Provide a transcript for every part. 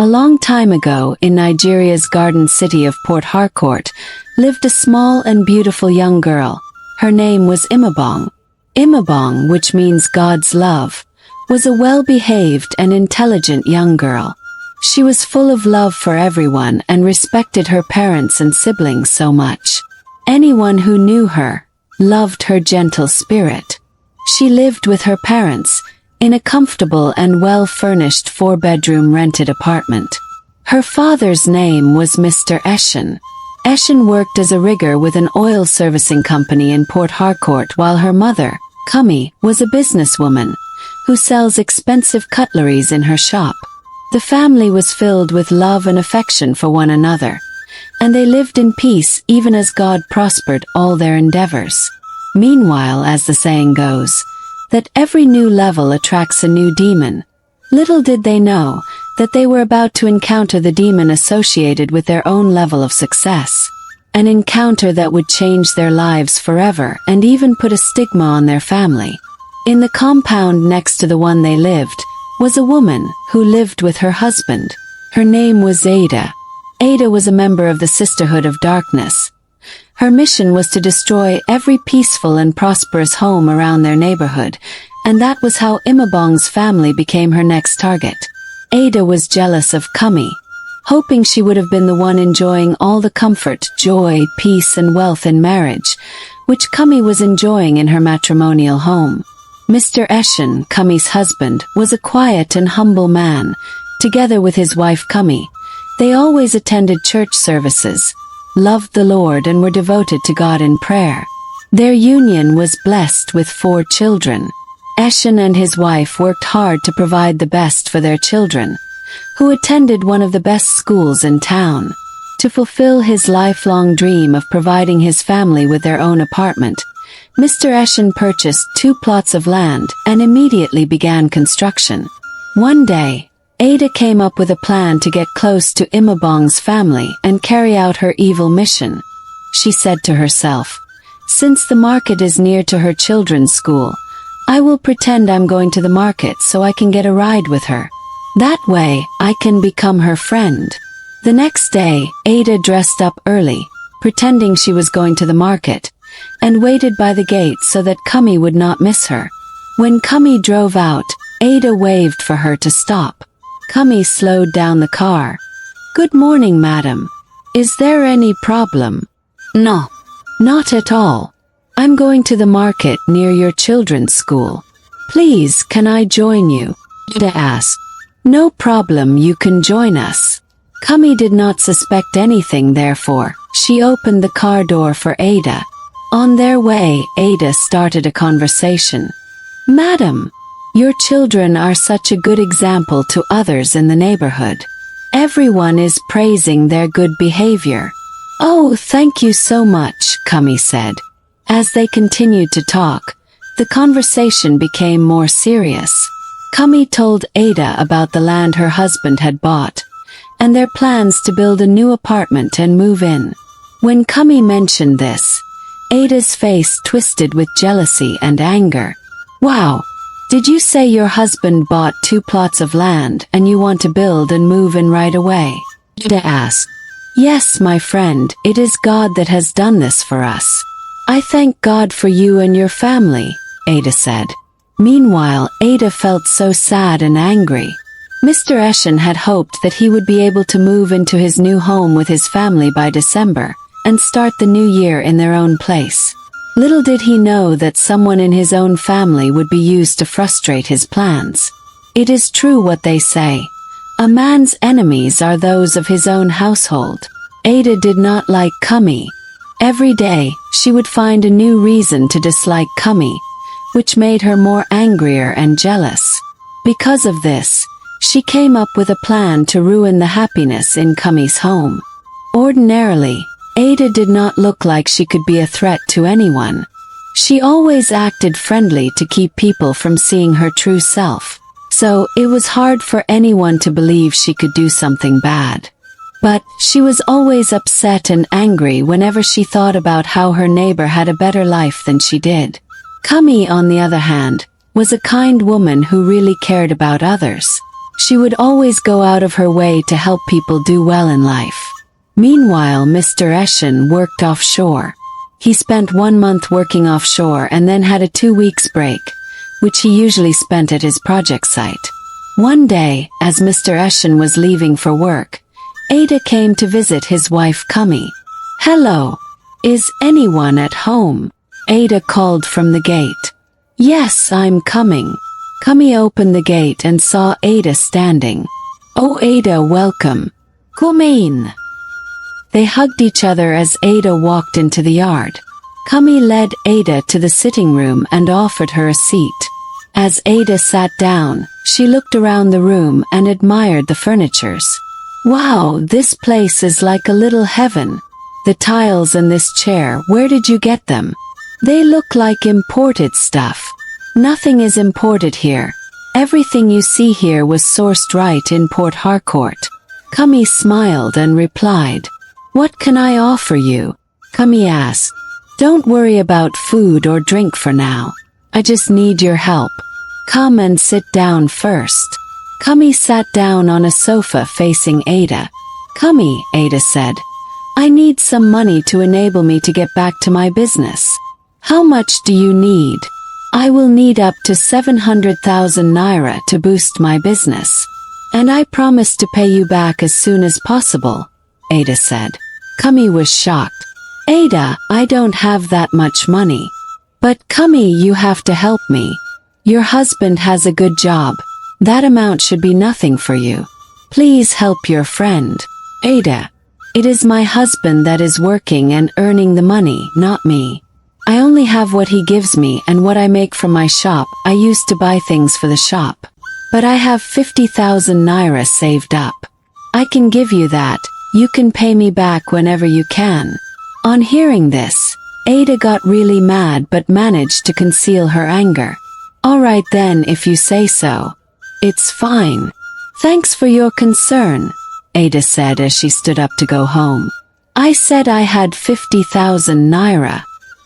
A long time ago, in Nigeria's garden city of Port Harcourt, lived a small and beautiful young girl. Her name was Imaobong. Imaobong, which means God's love, was a well-behaved and intelligent young girl. She was full of love for everyone and respected her parents and siblings so much. Anyone who knew her loved her gentle spirit. She lived with her parents in a comfortable and well-furnished 4-bedroom rented apartment. Her father's name was Mr. Escalating. Escalating worked as a rigger with an oil servicing company in Port Harcourt, while her mother, Kumi, was a businesswoman who sells expensive cutleries in her shop. The family was filled with love and affection for one another, and they lived in peace even as God prospered all their endeavors. Meanwhile, as the saying goes, that every new level attracts a new demon. Little did they know that they were about to encounter the demon associated with their own level of success. An encounter that would change their lives forever and even put a stigma on their family. In the compound next to the one they lived was a woman who lived with her husband. Her name was Ada. Ada was a member of the Sisterhood of Darkness. Her mission was to destroy every peaceful and prosperous home around their neighborhood, and that was how Imaobong's family became her next target. Ada was jealous of Kumi, hoping she would have been the one enjoying all the comfort, joy, peace and wealth in marriage, which Kumi was enjoying in her matrimonial home. Mr. Escalating, Kumi's husband, was a quiet and humble man. Together with his wife Kumi, they always attended church services, loved the Lord and were devoted to God in prayer. Their union was blessed with 4 children. Escalating and his wife worked hard to provide the best for their children, who attended one of the best schools in town. To fulfill his lifelong dream of providing his family with their own apartment, Mr. Escalating purchased 2 plots of land and immediately began construction. One day, Ada came up with a plan to get close to Imaobong's family and carry out her evil mission. She said to herself, "Since the market is near to her children's school, I will pretend I'm going to the market so I can get a ride with her. That way, I can become her friend." The next day, Ada dressed up early, pretending she was going to the market, and waited by the gate so that Kumi would not miss her. When Kumi drove out, Ada waved for her to stop. Kumi slowed down the car. "Good morning, madam. Is there any problem?" "No, not at all. I'm going to the market near your children's school. Please, can I join you?" Ada asked. "No problem, you can join us." Kumi did not suspect anything, therefore, she opened the car door for Ada. On their way, Ada started a conversation. "Madam, your children are such a good example to others in the neighborhood. Everyone is praising their good behavior." "Oh, thank you so much," Kumi said. As they continued to talk, the conversation became more serious. Kumi told Ada about the land her husband had bought, and their plans to build a new apartment and move in. When Kumi mentioned this, Ada's face twisted with jealousy and anger. "Wow! Did you say your husband bought 2 plots of land and you want to build and move in right away?" Ada asked. "Yes, my friend, it is God that has done this for us. I thank God for you and your family," Ada said. Meanwhile, Ada felt so sad and angry. Mr. Escalating had hoped that he would be able to move into his new home with his family by December, and start the new year in their own place. Little did he know that someone in his own family would be used to frustrate his plans. It is true what they say. A man's enemies are those of his own household. Ada did not like Kumi. Every day, she would find a new reason to dislike Kumi, which made her more angrier and jealous. Because of this, she came up with a plan to ruin the happiness in Kumi's home. Ordinarily, Ada did not look like she could be a threat to anyone. She always acted friendly to keep people from seeing her true self, so it was hard for anyone to believe she could do something bad. But she was always upset and angry whenever she thought about how her neighbor had a better life than she did. Kumi, on the other hand, was a kind woman who really cared about others. She would always go out of her way to help people do well in life. Meanwhile, Mr. Eshen worked offshore. He spent 1 month working offshore and then had a 2 weeks break, which he usually spent at his project site. One day, as Mr. Eshen was leaving for work, Ada came to visit his wife Kumi. "Hello. Is anyone at home?" Ada called from the gate. "Yes, I'm coming." Kumi opened the gate and saw Ada standing. "Oh Ada, welcome. Come in." They hugged each other as Ada walked into the yard. Kumi led Ada to the sitting room and offered her a seat. As Ada sat down, she looked around the room and admired the furnitures. "Wow, this place is like a little heaven. The tiles and this chair, where did you get them? They look like imported stuff." "Nothing is imported here. Everything you see here was sourced right in Port Harcourt." Kumi smiled and replied, "What can I offer you?" Kumi asked, "Don't worry about food or drink for now. I just need your help. Come and sit down first." Kumi sat down on a sofa facing Ada. "Kumi," Ada said, "I need some money to enable me to get back to my business. How much do you need?" "I will need up to 700,000 naira to boost my business. And I promise to pay you back as soon as possible," Ada said. Kumi was shocked. "Ada, I don't have that much money." "But Kumi, you have to help me. Your husband has a good job. That amount should be nothing for you. Please help your friend." "Ada, it is my husband that is working and earning the money, not me. I only have what he gives me and what I make from my shop. I used to buy things for the shop. But I have 50,000 naira saved up. I can give you that. You can pay me back whenever you can." On hearing this, Ada got really mad but managed to conceal her anger. "All right then, if you say so. It's fine. Thanks for your concern," Ada said as she stood up to go home. "I said I had 50,000 naira.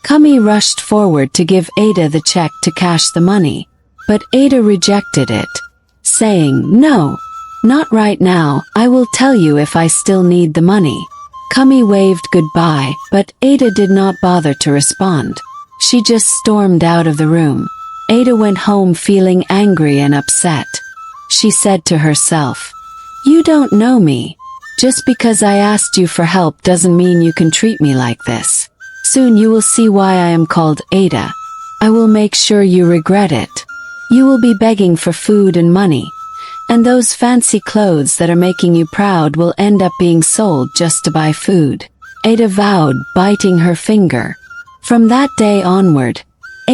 Kumi rushed forward to give Ada the check to cash the money. But Ada rejected it, saying, "No, not right now. I will tell you if I still need the money." Kumi waved goodbye, but Ada did not bother to respond. She just stormed out of the room. Ada went home feeling angry and upset. She said to herself, "You don't know me. Just because I asked you for help doesn't mean you can treat me like this. Soon you will see why I am called Ada. I will make sure you regret it. You will be begging for food and money. And those fancy clothes that are making you proud will end up being sold just to buy food." Ada vowed, biting her finger. From that day onward,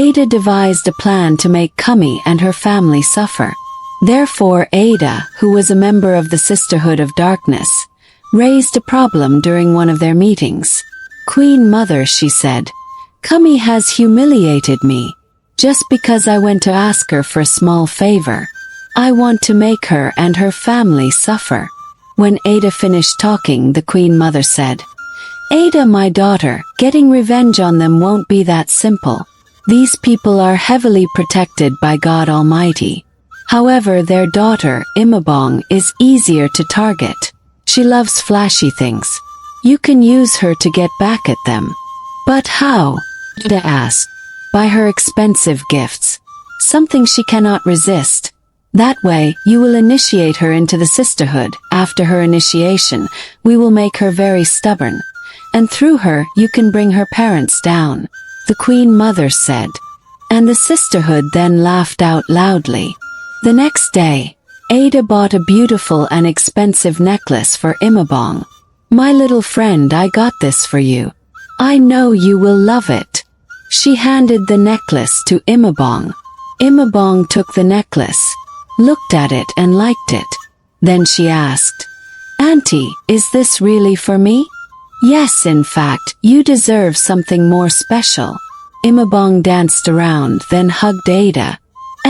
Ada devised a plan to make Kumi and her family suffer. Therefore Ada, who was a member of the Sisterhood of Darkness, raised a problem during one of their meetings. "Queen Mother," she said, "Kumi has humiliated me. Just because I went to ask her for a small favor. I want to make her and her family suffer." When Ada finished talking, the Queen Mother said, "Ada, my daughter, getting revenge on them won't be that simple. These people are heavily protected by God Almighty. However, their daughter, Imaobong, is easier to target. She loves flashy things. You can use her to get back at them." "But how?" Ada asked. "By her expensive gifts. Something she cannot resist. That way, you will initiate her into the sisterhood. After her initiation, we will make her very stubborn. And through her, you can bring her parents down," the Queen Mother said. And the sisterhood then laughed out loudly. The next day, Ada bought a beautiful and expensive necklace for Imaobong. "My little friend, I got this for you. I know you will love it." She handed the necklace to Imaobong. Imaobong took the necklace, looked at it and liked it. Then she asked, "Auntie, is this really for me?" "Yes, in fact, you deserve something more special." Imaobong danced around, then hugged Ada.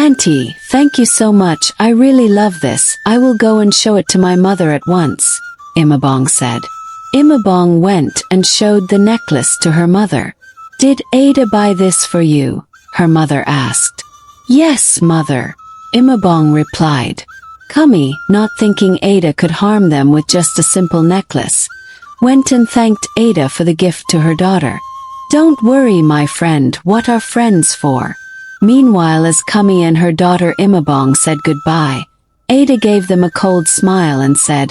"Auntie, thank you so much. I really love this. I will go and show it to my mother at once," Imaobong said. Imaobong went and showed the necklace to her mother. "Did Ada buy this for you?" her mother asked. "Yes, mother," Imaobong replied. Kami, not thinking Ada could harm them with just a simple necklace, went and thanked Ada for the gift to her daughter. "Don't worry, my friend, what are friends for?" Meanwhile, as Kami and her daughter Imaobong said goodbye, Ada gave them a cold smile and said,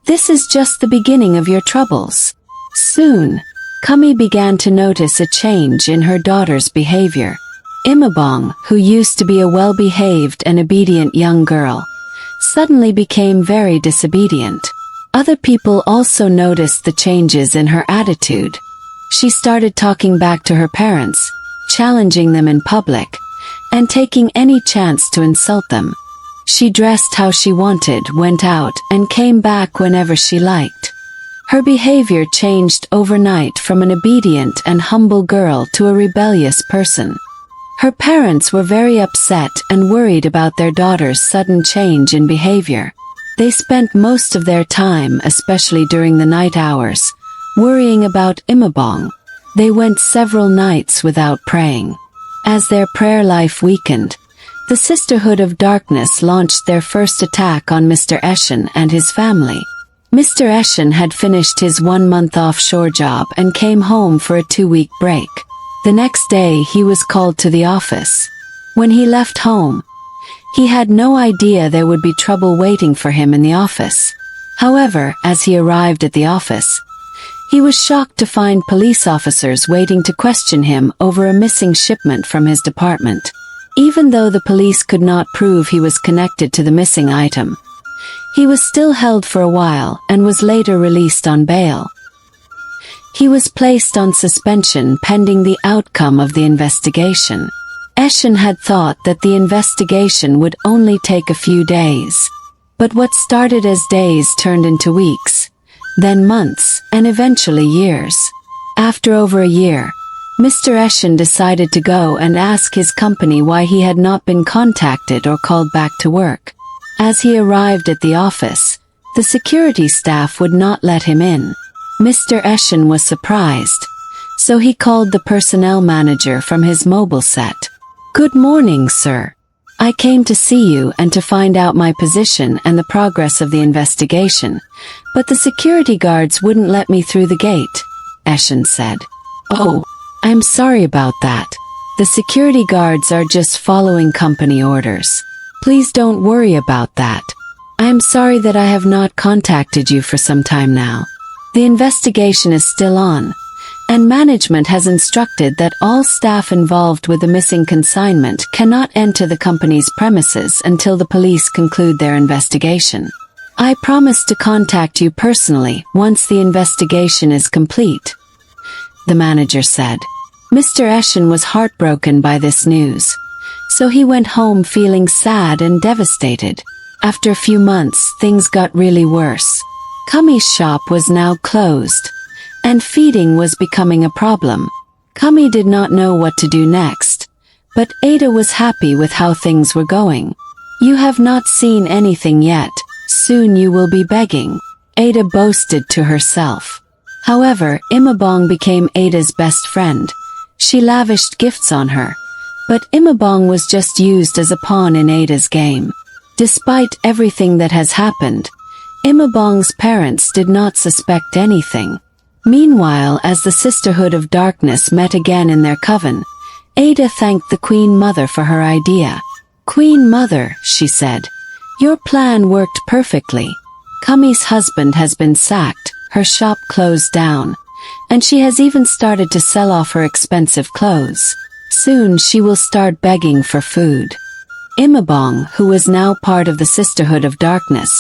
"This is just the beginning of your troubles." Soon, Kami began to notice a change in her daughter's behavior. Imaobong, who used to be a well-behaved and obedient young girl, suddenly became very disobedient. Other people also noticed the changes in her attitude. She started talking back to her parents, challenging them in public, and taking any chance to insult them. She dressed how she wanted, went out, and came back whenever she liked. Her behavior changed overnight from an obedient and humble girl to a rebellious person. Her parents were very upset and worried about their daughter's sudden change in behavior. They spent most of their time, especially during the night hours, worrying about Imaobong. They went several nights without praying. As their prayer life weakened, the Sisterhood of Darkness launched their first attack on Mr. Eshen and his family. Mr. Eshen had finished his 1-month offshore job and came home for a 2-week break. The next day he was called to the office. When he left home, he had no idea there would be trouble waiting for him in the office. However, as he arrived at the office, he was shocked to find police officers waiting to question him over a missing shipment from his department. Even though the police could not prove he was connected to the missing item, he was still held for a while and was later released on bail. He was placed on suspension pending the outcome of the investigation. Eshen had thought that the investigation would only take a few days. But what started as days turned into weeks, then months, and eventually years. After over a year, Mr. Eshen decided to go and ask his company why he had not been contacted or called back to work. As he arrived at the office, the security staff would not let him in. Mr. Eshen was surprised, so he called the personnel manager from his mobile set. "Good morning, sir. I came to see you and to find out my position and the progress of the investigation, but the security guards wouldn't let me through the gate," Eshen said. "Oh, I'm sorry about that. The security guards are just following company orders. Please don't worry about that. I'm sorry that I have not contacted you for some time now. The investigation is still on, and management has instructed that all staff involved with the missing consignment cannot enter the company's premises until the police conclude their investigation. I promise to contact you personally once the investigation is complete," the manager said. Mr. Eshen was heartbroken by this news, so he went home feeling sad and devastated. After a few months, things got really worse. Kami's shop was now closed, and feeding was becoming a problem. Kami did not know what to do next, but Ada was happy with how things were going. "You have not seen anything yet, soon you will be begging," Ada boasted to herself. However, Imaobong became Ada's best friend. She lavished gifts on her, but Imaobong was just used as a pawn in Ada's game. Despite everything that has happened, Imaobong's parents did not suspect anything. Meanwhile, as the Sisterhood of Darkness met again in their coven, Ada thanked the Queen Mother for her idea. "Queen Mother," she said, "your plan worked perfectly. Kami's husband has been sacked, her shop closed down, and she has even started to sell off her expensive clothes. Soon she will start begging for food." Imaobong, who was now part of the Sisterhood of Darkness,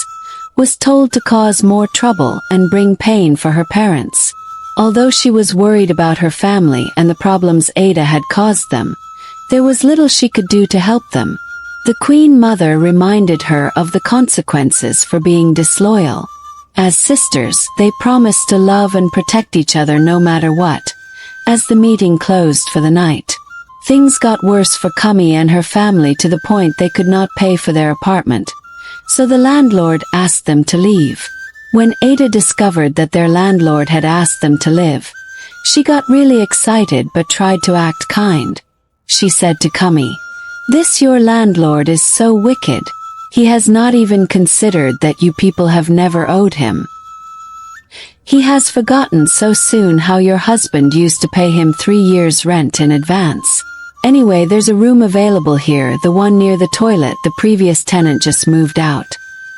was told to cause more trouble and bring pain for her parents. Although she was worried about her family and the problems Ada had caused them, there was little she could do to help them. The Queen Mother reminded her of the consequences for being disloyal. As sisters, they promised to love and protect each other no matter what. As the meeting closed for the night, things got worse for Kami and her family to the point they could not pay for their apartment. So the landlord asked them to leave. When Ada discovered that their landlord had asked them to live, she got really excited but tried to act kind. She said to Kami, "This your landlord is so wicked. He has not even considered that you people have never owed him. He has forgotten so soon how your husband used to pay him 3 years' rent in advance. Anyway, there's a room available here, the one near the toilet. The previous tenant just moved out.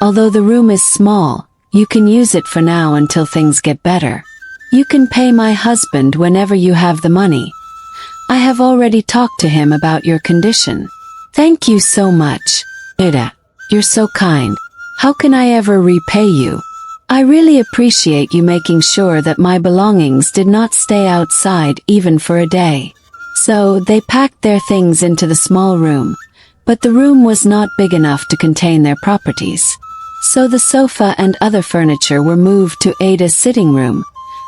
Although the room is small, you can use it for now until things get better. You can pay my husband whenever you have the money. I have already talked to him about your condition. Thank you so much, Ada. You're so kind. How can I ever repay you? I really appreciate you making sure that my belongings did not stay outside even for a day. So they packed their things into the small room, but the room was not big enough to contain their properties. So the sofa and other furniture were moved to Ada's sitting room,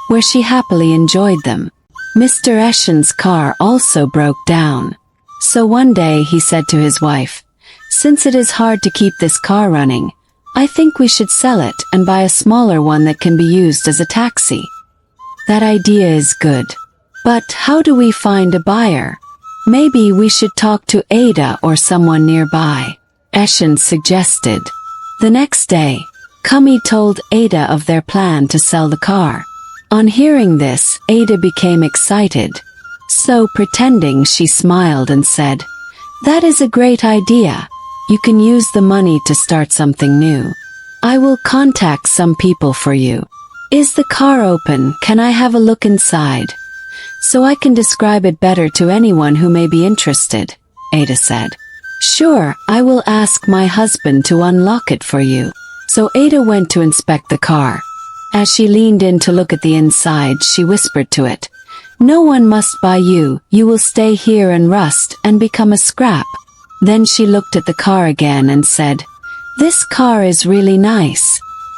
where she happily enjoyed them. Mr. Eshen's car also broke down. So one day he said to his wife, "Since it is hard to keep this car running, I think we should sell it and buy a smaller one that can be used as a taxi." That idea is good. But how do we find a buyer? Maybe we should talk to Ada or someone nearby, Eshen suggested. The next day, Kami told Ada of their plan to sell the car. On hearing this, Ada became excited. So pretending, she smiled and said, "That is a great idea. You can use the money to start something new. I will contact some people for you. Is the car open? Can I have a look inside? So I can describe it better to anyone who may be interested," Ada said. "Sure, I will ask my husband to unlock it for you." So Ada went to inspect the car. As she leaned in to look at the inside, she whispered to it, "No one must buy you. You will stay here and rust and become a scrap." Then she looked at the car again and said, "This car is really nice.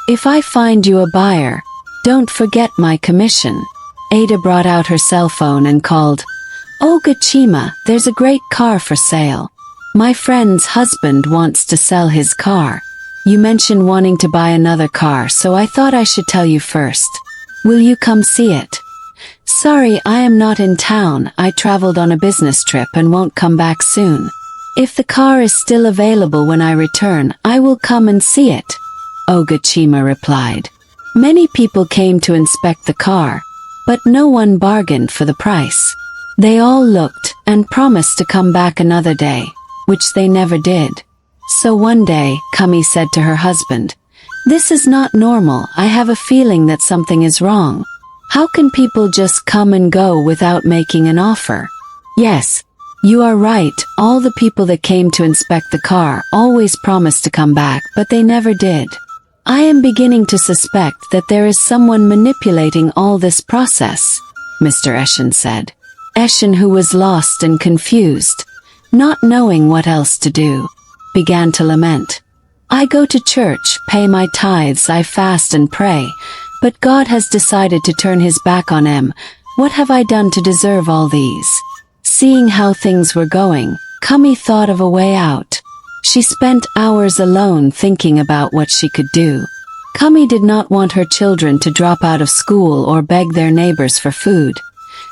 If I find you a buyer, don't forget my commission." Ada brought out her cell phone and called, "Oh Gachima, there's a great car for sale. My friend's husband wants to sell his car. You mentioned wanting to buy another car, so I thought I should tell you first. Will you come see it?" "Sorry, I am not in town. I traveled on a business trip and won't come back soon. If the car is still available when I return, I will come and see it," Ogachima replied. Many people came to inspect the car, but no one bargained for the price. They all looked and promised to come back another day, which they never did. So one day, Kami said to her husband, "This is not normal. I have a feeling that something is wrong. How can people just come and go without making an offer?" "Yes, you are right. All the people that came to inspect the car always promised to come back, but they never did. I am beginning to suspect that there is someone manipulating all this process," Mr. Eshen said. Eshen, who was lost and confused, not knowing what else to do, began to lament. "I go to church, pay my tithes, I fast and pray, but God has decided to turn his back on him. What have I done to deserve all these?" Seeing how things were going, Kami thought of a way out. She spent hours alone thinking about what she could do. Kami did not want her children to drop out of school or beg their neighbors for food,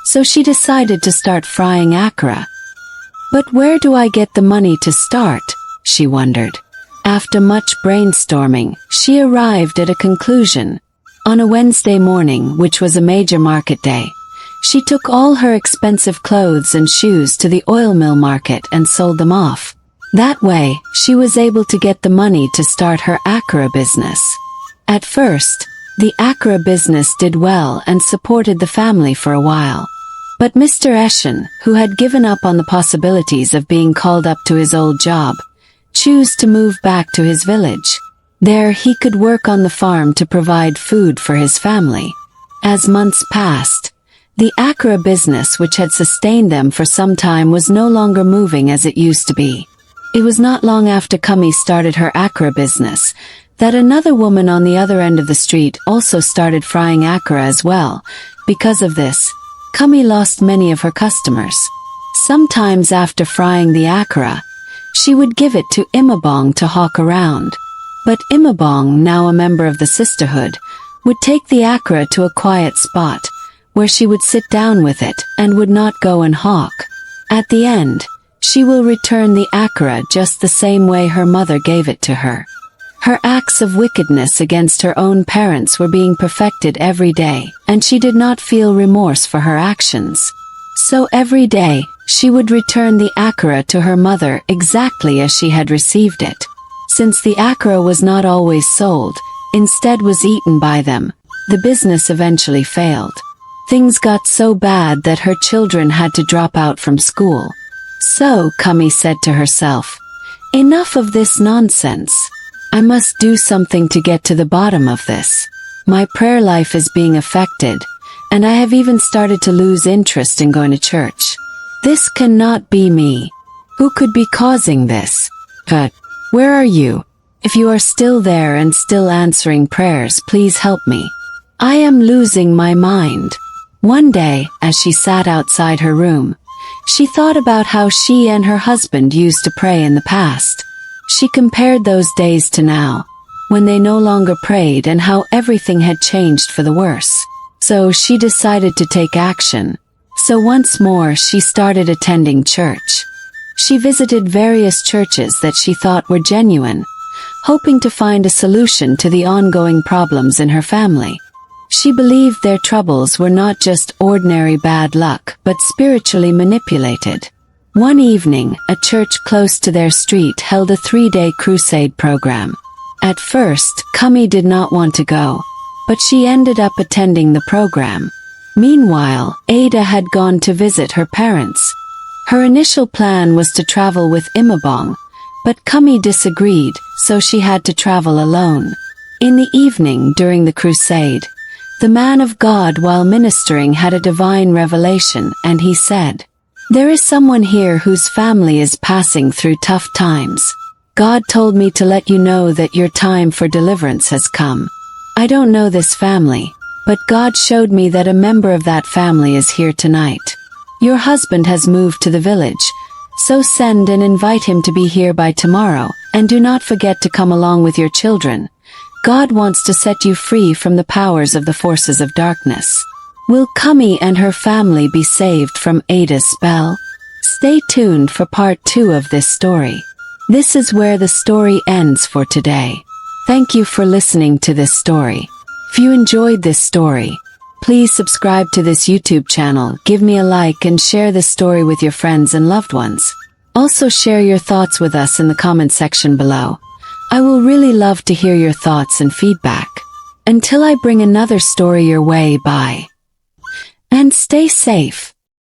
so she decided to start frying akara. But where do I get the money to start? She wondered. After much brainstorming, she arrived at a conclusion. On a Wednesday morning, which was a major market day, she took all her expensive clothes and shoes to the oil mill market and sold them off. That way, she was able to get the money to start her akara business. At first, the akara business did well and supported the family for a while. But Mr. Eshen, who had given up on the possibilities of being called up to his old job, chose to move back to his village. There he could work on the farm to provide food for his family. As months passed, the akara business, which had sustained them for some time, was no longer moving as it used to be. It was not long after Kami started her akara business that another woman on the other end of the street also started frying akara as well. Because of this, Kami lost many of her customers. Sometimes after frying the akara, she would give it to Imaobong to hawk around. But Imaobong, now a member of the sisterhood, would take the akara to a quiet spot, where she would sit down with it and would not go and hawk. At the end, she will return the akara just the same way her mother gave it to her. Her acts of wickedness against her own parents were being perfected every day, and she did not feel remorse for her actions. So every day, she would return the akara to her mother exactly as she had received it. Since the akara was not always sold, instead was eaten by them, the business eventually failed. Things got so bad that her children had to drop out from school. So, Kami said to herself, "Enough of this nonsense. I must do something to get to the bottom of this. My prayer life is being affected, and I have even started to lose interest in going to church. This cannot be me. Who could be causing this? But, where are you? If you are still there and still answering prayers, please help me. I am losing my mind." One day, as she sat outside her room, she thought about how she and her husband used to pray in the past. She compared those days to now, when they no longer prayed, and how everything had changed for the worse. So she decided to take action. So once more she started attending church. She visited various churches that she thought were genuine, hoping to find a solution to the ongoing problems in her family. She believed their troubles were not just ordinary bad luck, but spiritually manipulated. One evening, a church close to their street held a 3-day crusade program. At first, Kami did not want to go, but she ended up attending the program. Meanwhile, Ada had gone to visit her parents. Her initial plan was to travel with Imaobong, but Kami disagreed, so she had to travel alone. In the evening during the crusade, the man of God, while ministering, had a divine revelation, and he said, "There is someone here whose family is passing through tough times. God told me to let you know that your time for deliverance has come. I don't know this family, but God showed me that a member of that family is here tonight. Your husband has moved to the village, so send and invite him to be here by tomorrow, and do not forget to come along with your children. God wants to set you free from the powers of the forces of darkness." Will Kami and her family be saved from Ada's spell? Stay tuned for part 2 of this story. This is where the story ends for today. Thank you for listening to this story. If you enjoyed this story, please subscribe to this YouTube channel, give me a like, and share this story with your friends and loved ones. Also share your thoughts with us in the comment section below. I will really love to hear your thoughts and feedback. Until I bring another story your way, bye. And stay safe.